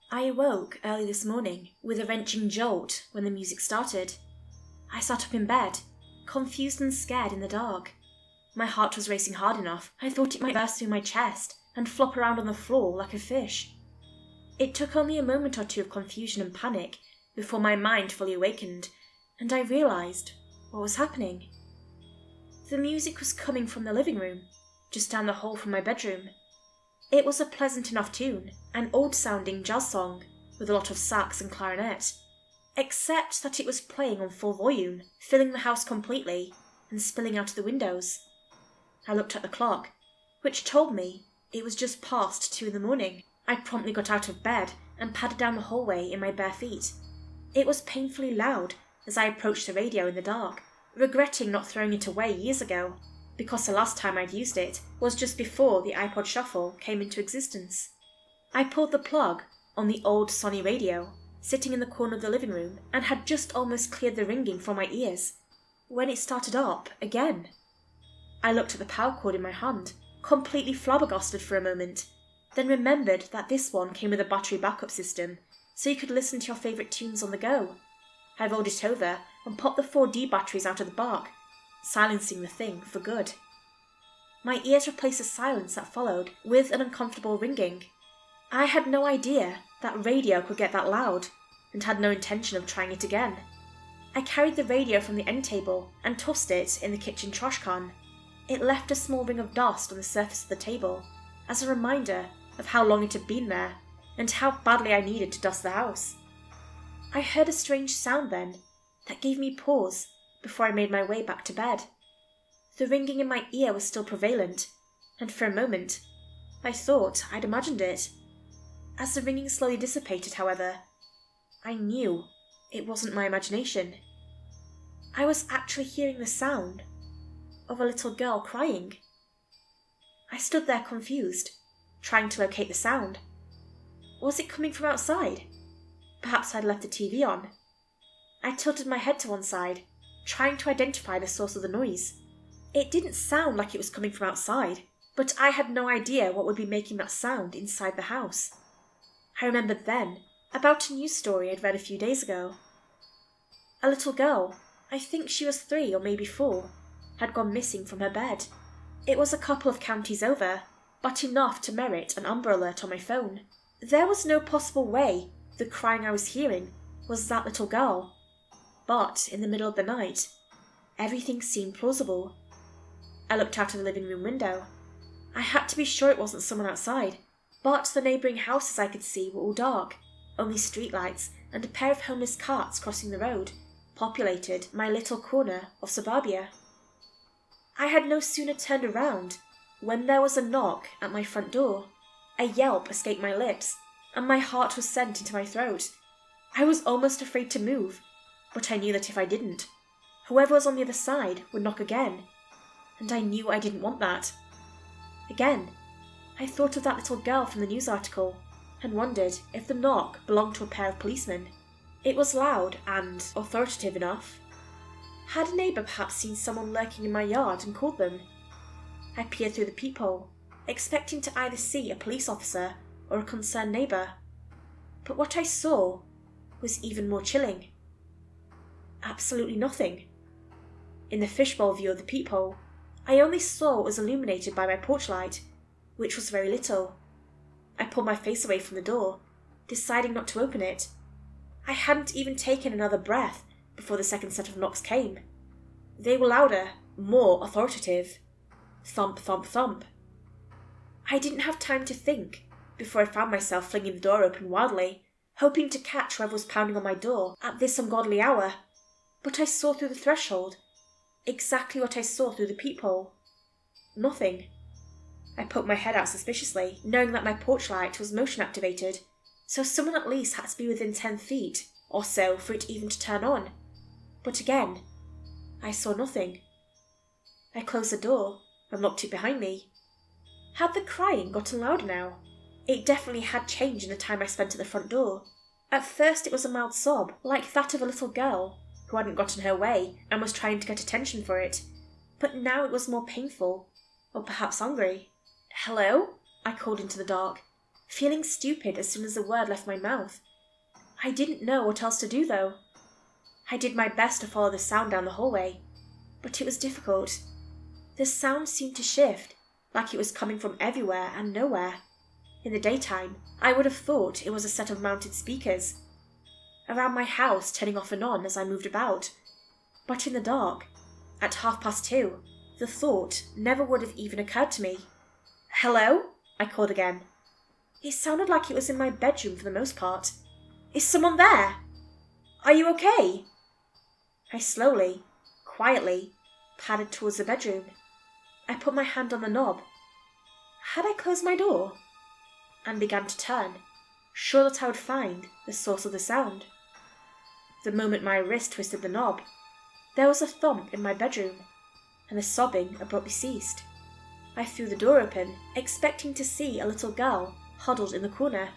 I awoke early this morning with a wrenching jolt when the music started. I sat up in bed, confused and scared in the dark. My heart was racing hard enough, I thought it might burst through my chest and flop around on the floor like a fish. It took only a moment or two of confusion and panic before my mind fully awakened, and I realised what was happening. The music was coming from the living room, just down the hall from my bedroom. It was a pleasant enough tune, an old-sounding jazz song with a lot of sax and clarinet, except that it was playing on full volume, filling the house completely and spilling out of the windows. I looked at the clock, which told me it was just past 2 a.m. I promptly got out of bed and padded down the hallway in my bare feet. It was painfully loud as I approached the radio in the dark, regretting not throwing it away years ago, because the last time I'd used it was just before the iPod Shuffle came into existence. I pulled the plug on the old Sony radio, sitting in the corner of the living room, and had just almost cleared the ringing from my ears, when it started up again. I looked at the power cord in my hand, completely flabbergasted for a moment, then remembered that this one came with a battery backup system, so you could listen to your favourite tunes on the go. I rolled it over and popped the 4D batteries out of the bark, silencing the thing for good. My ears replaced the silence that followed with an uncomfortable ringing. I had no idea that radio could get that loud, and had no intention of trying it again. I carried the radio from the end table and tossed it in the kitchen trash can. It left a small ring of dust on the surface of the table, as a reminder of how long it had been there, and how badly I needed to dust the house. I heard a strange sound then, that gave me pause before I made my way back to bed. The ringing in my ear was still prevalent, and for a moment, I thought I'd imagined it. As the ringing slowly dissipated, however, I knew it wasn't my imagination. I was actually hearing the sound of a little girl crying. I stood there confused, trying to locate the sound. Was it coming from outside? Perhaps I'd left the TV on. I tilted my head to one side, trying to identify the source of the noise. It didn't sound like it was coming from outside, but I had no idea what would be making that sound inside the house. I remembered then about a news story I'd read a few days ago. A little girl, I think she was 3 or maybe 4, had gone missing from her bed. It was a couple of counties over, but enough to merit an Amber Alert on my phone. There was no possible way the crying I was hearing was that little girl. But in the middle of the night, everything seemed plausible. I looked out of the living room window. I had to be sure it wasn't someone outside, but the neighbouring houses I could see were all dark, only streetlights and a pair of homeless carts crossing the road populated my little corner of suburbia. I had no sooner turned around when there was a knock at my front door. A yelp escaped my lips, and my heart was sent into my throat. I was almost afraid to move, but I knew that if I didn't, whoever was on the other side would knock again, and I knew I didn't want that. Again, I thought of that little girl from the news article, and wondered if the knock belonged to a pair of policemen. It was loud and authoritative enough. Had a neighbour perhaps seen someone lurking in my yard and called them? I peered through the peephole, expecting to either see a police officer or a concerned neighbour. But what I saw was even more chilling. Absolutely nothing. In the fishbowl view of the peephole, I only saw what was illuminated by my porch light, which was very little. I pulled my face away from the door, deciding not to open it. I hadn't even taken another breath before the second set of knocks came. They were louder, more authoritative. Thump, thump, thump. I didn't have time to think before I found myself flinging the door open wildly, hoping to catch whoever was pounding on my door at this ungodly hour. But I saw through the threshold exactly what I saw through the peephole. Nothing. I poked my head out suspiciously, knowing that my porch light was motion activated, so someone at least had to be within 10 feet or so for it even to turn on. But again, I saw nothing. I closed the door and locked it behind me. Had the crying gotten louder now? It definitely had changed in the time I spent at the front door. At first it was a mild sob, like that of a little girl who hadn't gotten her way and was trying to get attention for it. But now it was more painful, or perhaps angry. "Hello?" I called into the dark. feeling stupid as soon as the word left my mouth. I didn't know what else to do, though. I did my best to follow the sound down the hallway, but it was difficult. The sound seemed to shift, like it was coming from everywhere and nowhere. In the daytime, I would have thought it was a set of mounted speakers around my house turning off and on as I moved about. But in the dark, at 2:30, the thought never would have even occurred to me. "Hello?" I called again. It sounded like it was in my bedroom for the most part. "Is someone there? Are you okay?" I slowly, quietly, padded towards the bedroom. I put my hand on the knob. Had I closed my door? And began to turn, sure that I would find the source of the sound. The moment my wrist twisted the knob, there was a thump in my bedroom, and the sobbing abruptly ceased. I threw the door open, expecting to see a little girl huddled in the corner,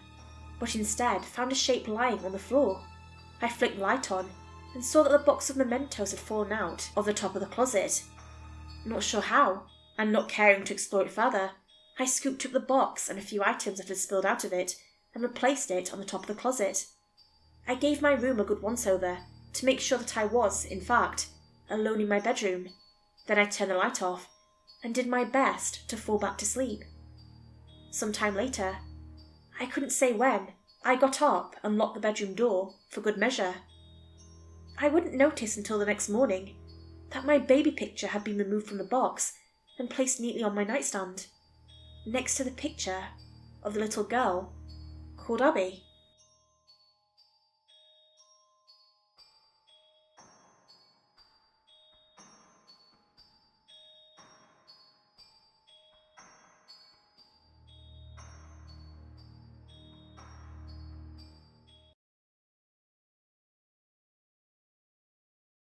but instead found a shape lying on the floor. I flicked the light on and saw that the box of mementos had fallen out of the top of the closet. Not sure how, and not caring to explore it further, I scooped up the box and a few items that had spilled out of it and replaced it on the top of the closet. I gave my room a good once-over to make sure that I was, in fact, alone in my bedroom. Then I turned the light off and did my best to fall back to sleep. Some time later, I couldn't say when, I got up and locked the bedroom door for good measure. I wouldn't notice until the next morning that my baby picture had been removed from the box and placed neatly on my nightstand, next to the picture of the little girl called Abby.